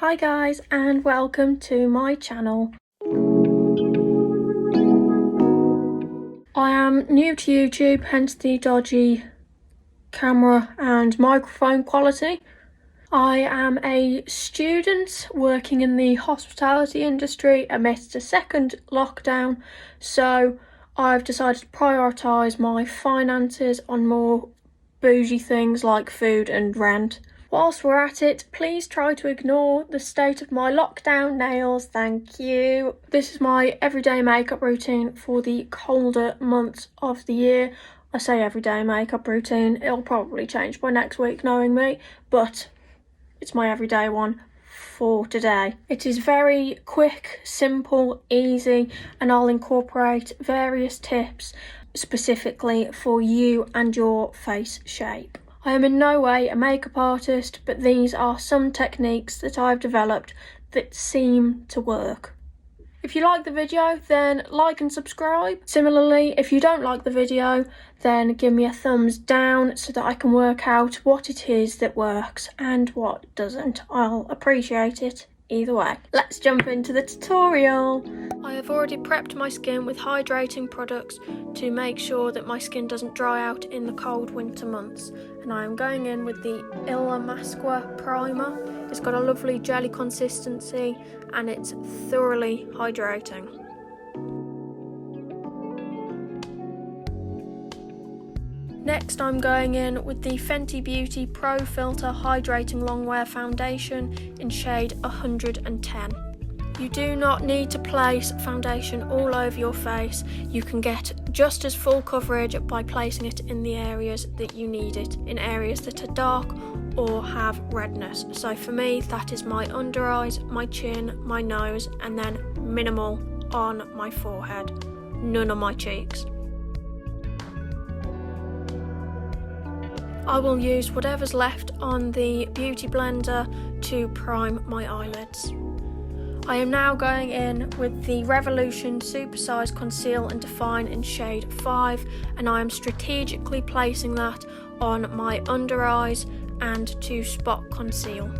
Hi guys, and welcome to my channel. I am new to YouTube, hence the dodgy camera and microphone quality. I am a student working in the hospitality industry amidst a second lockdown, so I've decided to prioritise my finances on more bougie things like food and rent. Whilst we're at it, please try to ignore the state of my lockdown nails, thank you. This is my everyday makeup routine for the colder months of the year. I say everyday makeup routine, it'll probably change by next week knowing me, but it's my everyday one for today. It is very quick, simple, easy, and I'll incorporate various tips specifically for you and your face shape. I am in no way a makeup artist, but these are some techniques that I've developed that seem to work. If you like the video, then like and subscribe. Similarly, if you don't like the video, then give me a thumbs down so that I can work out what it is that works and what doesn't. I'll appreciate it either way. Let's jump into the tutorial. I have already prepped my skin with hydrating products to make sure that my skin doesn't dry out in the cold winter months. And I am going in with the ILLAMASQUA primer. It's got a lovely jelly consistency and it's thoroughly hydrating. Next, I'm going in with the Fenty Beauty Pro Filt'r Hydrating Longwear Foundation in shade 110. You do not need to place foundation all over your face. You can get just as full coverage by placing it in the areas that you need it, in areas that are dark or have redness. So for me, that is my under eyes, my chin, my nose, and then minimal on my forehead. None on my cheeks. I will use whatever's left on the beauty blender to prime my eyelids. I am now going in with the Revolution Supersize Conceal and Define in shade 5, and I am strategically placing that on my under eyes and to spot conceal.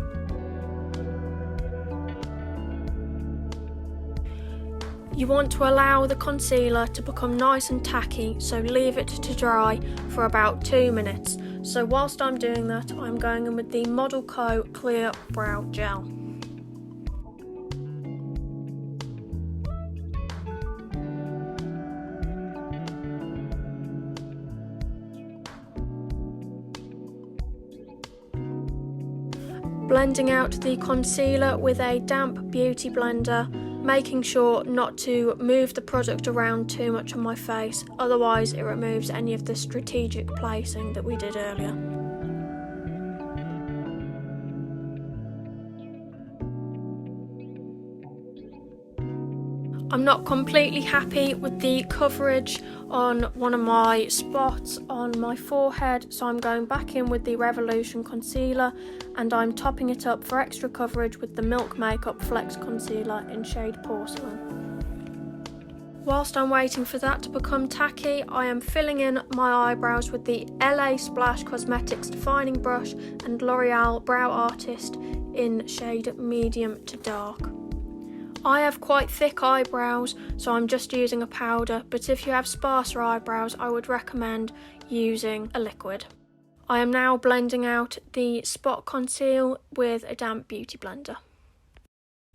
You want to allow the concealer to become nice and tacky, so leave it to dry for about 2 minutes. So whilst I'm doing that, I'm going in with the MODELCO Clear Brow Gel. Blending out the concealer with a damp beauty blender, making sure not to move the product around too much on my face, otherwise it removes any of the strategic placing that we did earlier. I'm not completely happy with the coverage on one of my spots on my forehead, so I'm going back in with the Revolution Concealer and I'm topping it up for extra coverage with the Milk Makeup Flex Concealer in shade Porcelain. Whilst I'm waiting for that to become tacky, I am filling in my eyebrows with the LA Splash Cosmetics Defining Brush and L'Oreal Brow Artist in shade Medium to Dark. I have quite thick eyebrows, so I'm just using a powder, but if you have sparser eyebrows, I would recommend using a liquid. I am now blending out the Spot Conceal with a damp beauty blender.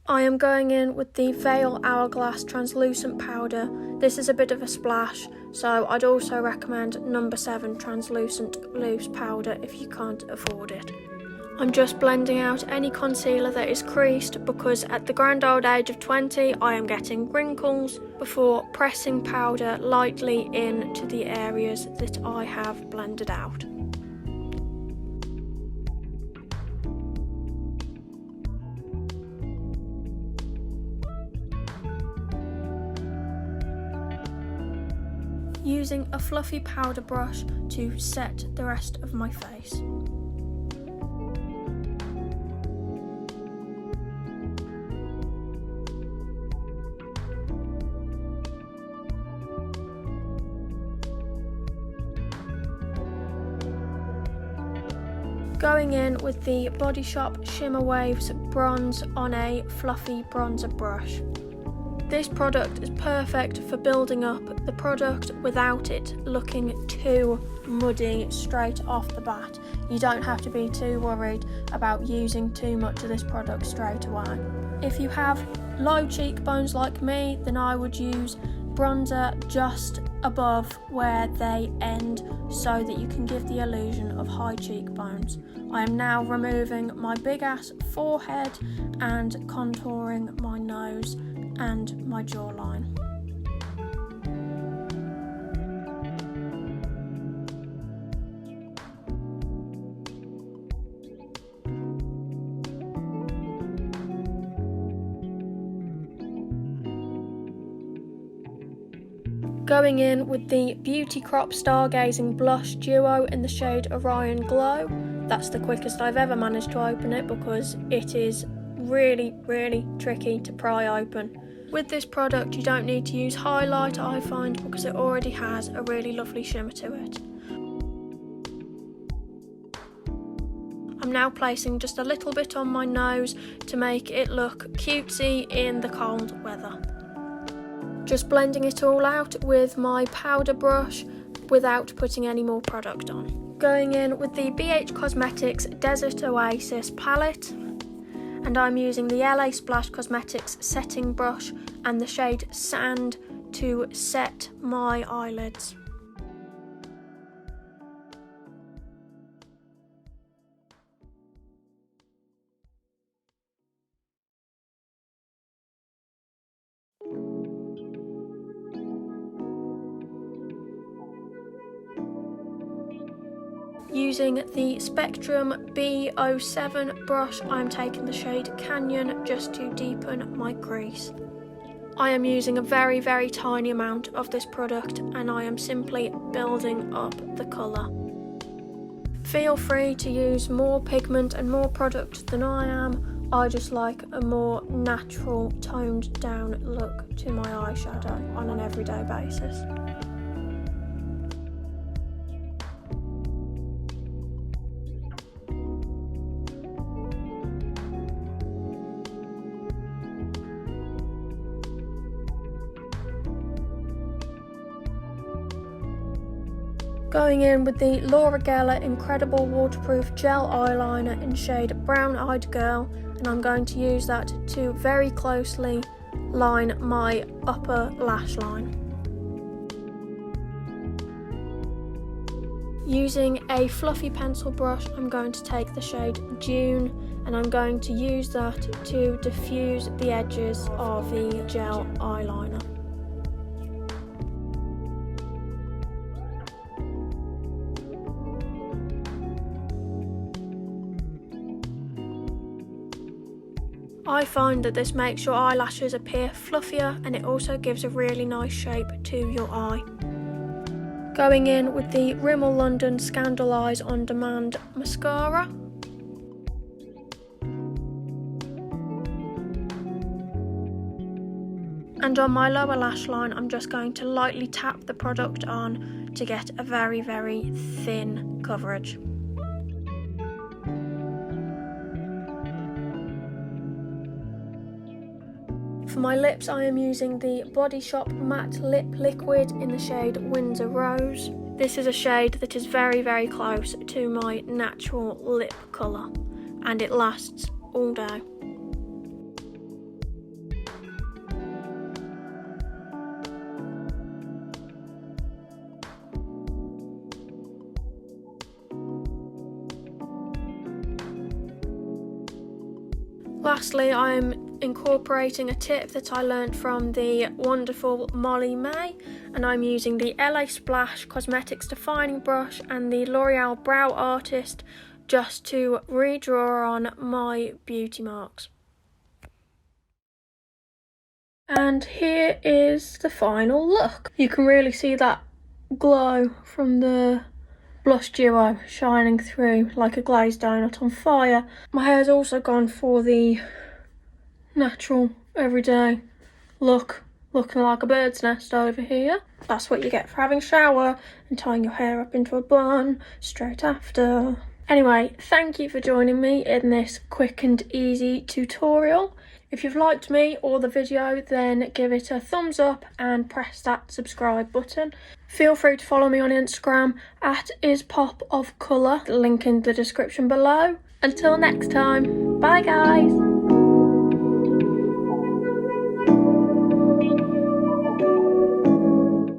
I am going in with the Veil Hourglass Translucent Powder. This is a bit of a splash, so I'd also recommend number 7 Translucent Loose Powder if you can't afford it. I'm just blending out any concealer that is creased because at the grand old age of 20 I am getting wrinkles before pressing powder lightly into the areas that I have blended out. Using a fluffy powder brush to set the rest of my face. Going in with the Body Shop Shimmer Waves Bronze on a fluffy bronzer brush. This product is perfect for building up the product without it looking too muddy straight off the bat. You don't have to be too worried about using too much of this product straight away. If you have low cheekbones like me, then I would use bronzer just above where they end so that you can give the illusion of high cheekbones. I am now removing my big ass forehead and contouring my nose and my jawline. Going in with the Beauty Crop Stargazing Blush Duo in the shade Orion Glow. That's the quickest I've ever managed to open it because it is really tricky to pry open. With this product you don't need to use highlight, I find, because it already has a really lovely shimmer to it. I'm now placing just a little bit on my nose to make it look cutesy in the cold weather. Just blending it all out with my powder brush without putting any more product on. Going in with the BH Cosmetics Desert Oasis palette, and I'm using the LA Splash Cosmetics setting brush and the shade Sand to set my eyelids. Using the Spectrum B07 brush, I'm taking the shade Canyon just to deepen my crease. I am using a very tiny amount of this product and I am simply building up the colour. Feel free to use more pigment and more product than I am. I just like a more natural, toned down look to my eyeshadow on an everyday basis. Going in with the Laura Geller Inkredible Waterproof Gel Eyeliner in shade Brown Eyed Girl, and I'm going to use that to very closely line my upper lash line. Using a fluffy pencil brush, I'm going to take the shade June and I'm going to use that to diffuse the edges of the gel eyeliner. I find that this makes your eyelashes appear fluffier and it also gives a really nice shape to your eye. Going in with the Rimmel London Scandal Eyes On Demand mascara. And on my lower lash line, I'm just going to lightly tap the product on to get a very thin coverage. For my lips, I am using the Body Shop Matte Lip Liquid in the shade Windsor Rose. This is a shade that is very close to my natural lip colour, and it lasts all day. Lastly, I'm incorporating a tip that I learnt from the wonderful Molly May, and I'm using the LA Splash Cosmetics Defining Brush and the L'Oreal Brow Artist just to redraw on my beauty marks. And here is the final look. You can really see that glow from the blush duo shining through like a glazed donut on fire. My hair's also gone for the natural everyday look, looking like a bird's nest over here. That's what you get for having a shower and tying your hair up into a bun straight after. Anyway, thank you for joining me in this quick and easy tutorial. If you've liked me or the video, then give it a thumbs up and press that subscribe button. Feel free to follow me on Instagram at ispopofcolour, link in the description below. Until next time, bye guys!